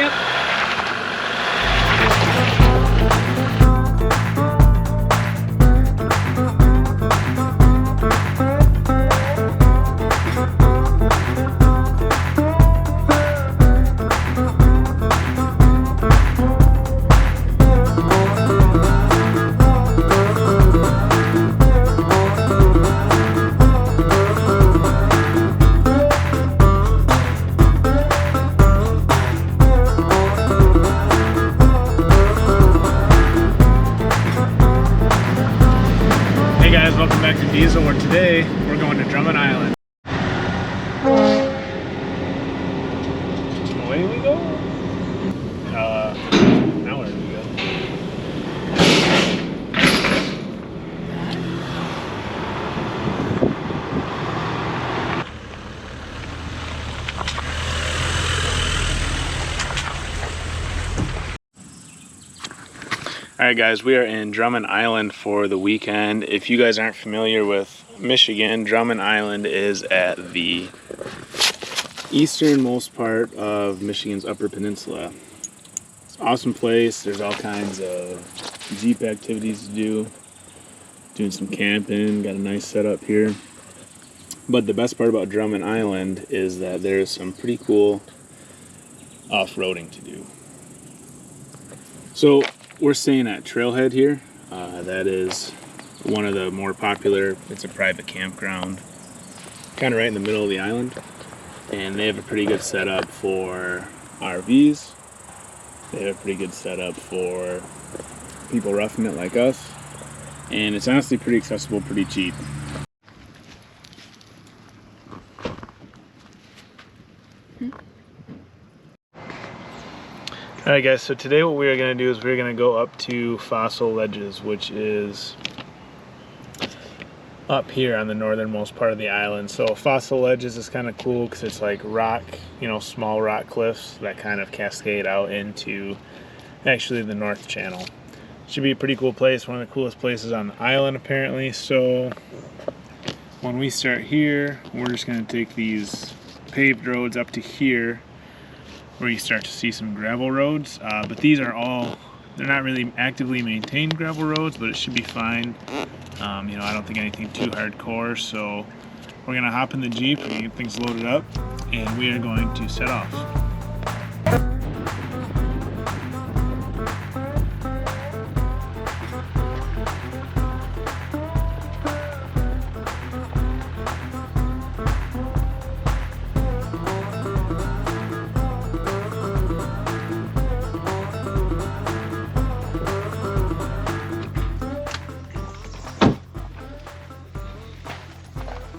Yep. Hey guys, welcome back to Diesel, where today we're going to Drummond Island. Away we go. Now where do we go? Alright guys, we are in Drummond Island for the weekend. If you guys aren't familiar with Michigan, Drummond Island is at the easternmost part of Michigan's Upper Peninsula. It's an awesome place. There's all kinds of Jeep activities to do. Doing some camping, got a nice setup here. But the best part about Drummond Island is that there's some pretty cool off-roading to do. So we're staying at Trailhead here. That is one of the more popular. It's a private campground, kind of right in the middle of the island. And they have a pretty good setup for RVs. They have a pretty good setup for people roughing it like us. And it's honestly pretty accessible, pretty cheap. Alright guys, so today what we are going to do is we're going to go up to Fossil Ledges, which is up here on the northernmost part of the island. So Fossil Ledges is kind of cool because it's like rock, you know, small rock cliffs that kind of cascade out into actually the North Channel. Should be a pretty cool place, one of the coolest places on the island apparently. So when we start here, we're just going to take these paved roads up to here, where you start to see some gravel roads, but these are all, they're not really actively maintained gravel roads, but it should be fine. You know, I don't think anything too hardcore, so we're gonna hop in the Jeep and get things loaded up, and we are going to set off.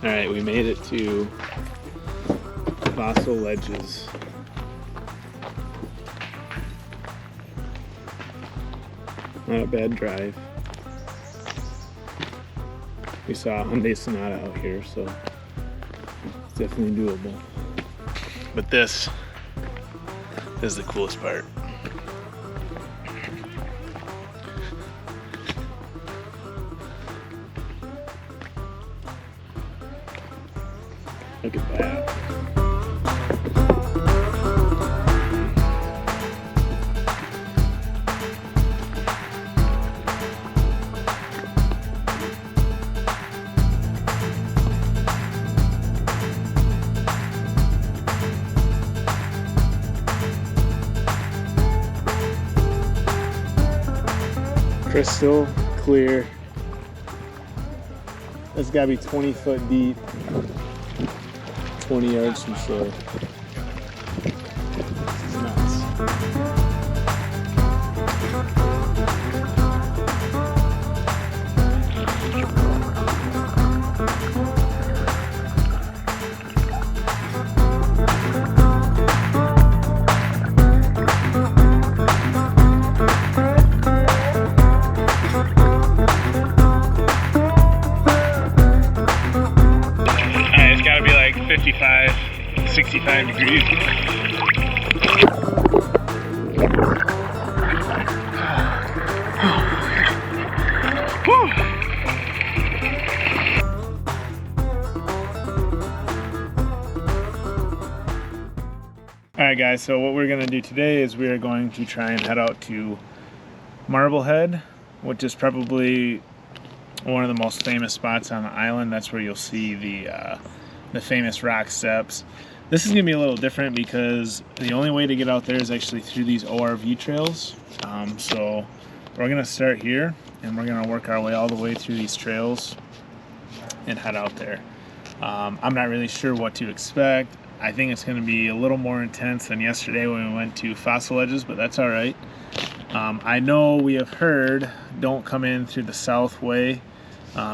Alright, we made it to Fossil Ledges. Not a bad drive. We saw a Hyundai Sonata out here, so it's definitely doable. But this is the coolest part. Look at that. Crystal clear. It's gotta be 20 foot deep. 20 yards from shore. This is nuts. It's gotta be like 55, 65 degrees. Alright guys, so what we're going to do today is we are going to try and head out to Marblehead, which is probably one of the most famous spots on the island. That's where you'll see the famous rock steps. This is going to be a little different because the only way to get out there is actually through these ORV trails. So we're going to start here and we're going to work our way all the way through these trails and head out there. I'm not really sure what to expect. I think it's going to be a little more intense than yesterday when we went to Fossil Edges, but that's all right. I know we have heard don't come in through the south way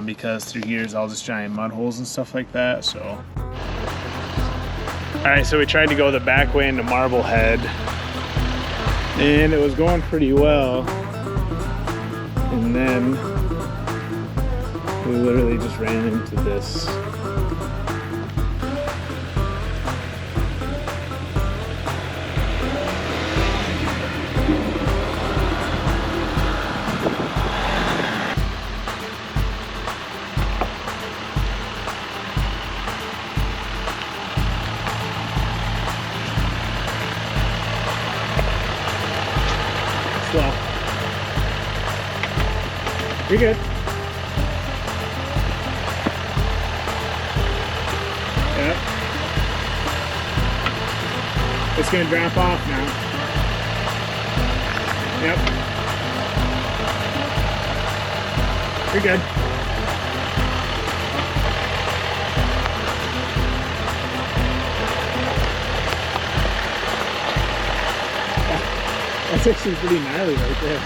because through here is all just giant mud holes and stuff like that. So, all right, so we tried to go the back way into Marblehead, and it was going pretty well. And then we literally just ran into this. Slow. You're good. Yep. It's gonna drop off now. Yep. You're good. That's actually pretty gnarly right there.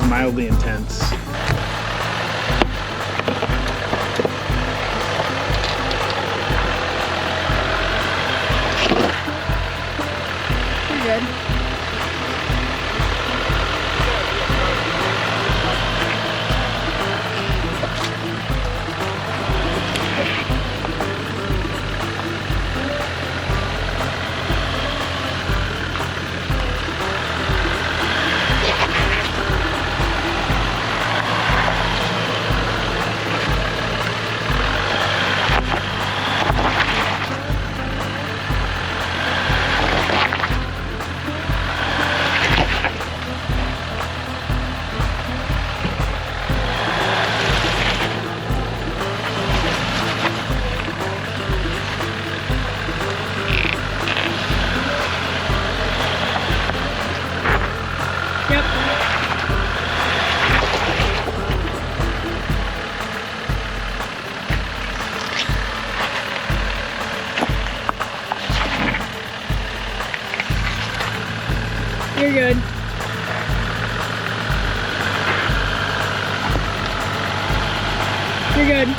Mildly intense. You're good. You're good. You're good.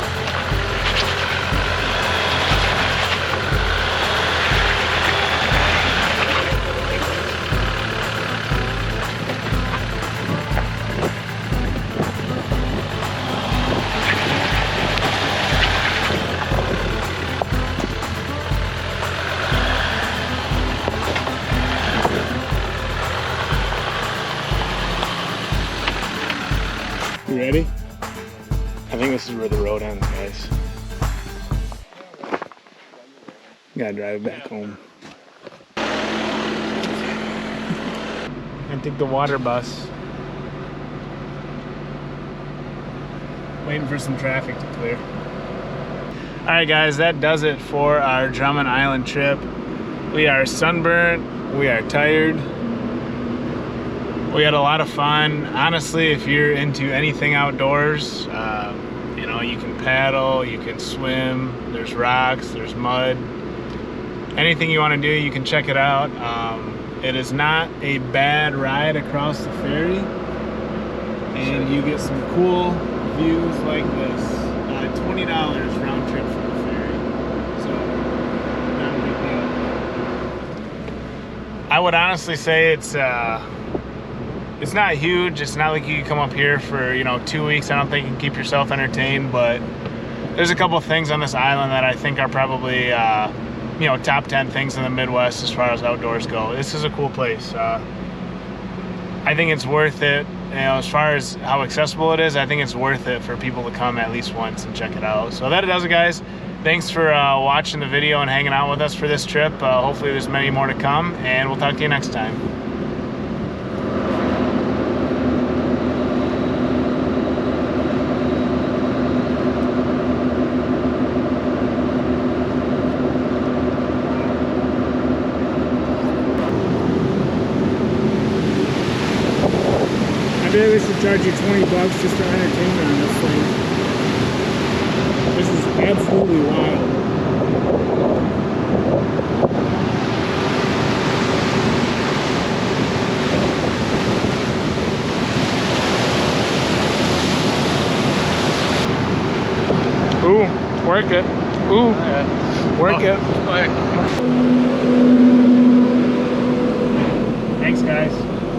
You ready? I think this is where the road ends, guys. Gotta drive back home. And take the water bus. Waiting for some traffic to clear. Alright guys, that does it for our Drummond Island trip. We are sunburnt, we are tired. We had a lot of fun. Honestly, if you're into anything outdoors, you know, you can paddle, you can swim, there's rocks, there's mud. Anything you want to do, you can check it out. It is not a bad ride across the ferry, and you get some cool views like this. $20 round trip from the ferry, so not a big deal. I would honestly say it's not huge. It's not like you can come up here for, you know, 2 weeks. I don't think you can keep yourself entertained, but there's a couple of things on this island that I think are probably, you know, top 10 things in the Midwest as far as outdoors go. This is a cool place. I think it's worth it. You know, as far as how accessible it is, I think it's worth it for people to come at least once and check it out. So that does it, guys. Thanks for watching the video and hanging out with us for this trip. Hopefully there's many more to come, and we'll talk to you next time. I feel like we should charge you $20 just for entertainment on this thing. This is absolutely wild. Ooh, work it. Ooh, work it. Thanks, guys.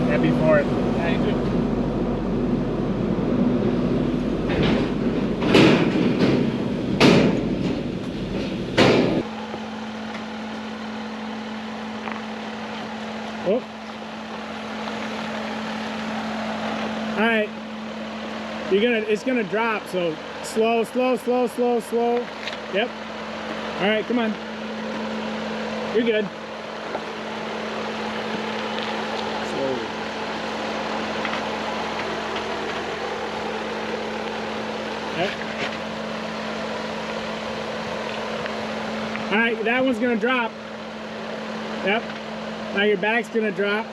Happy 4th. Thank you. Oh. All right. It's gonna drop, so slow, slow, slow, slow, slow. Yep. All right, come on. You're good. Slowly. Yep. All right, that one's gonna drop. Yep. Now your back's gonna drop.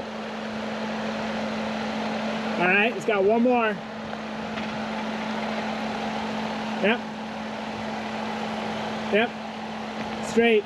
All right, it's got one more. Yep. Yep. Straight.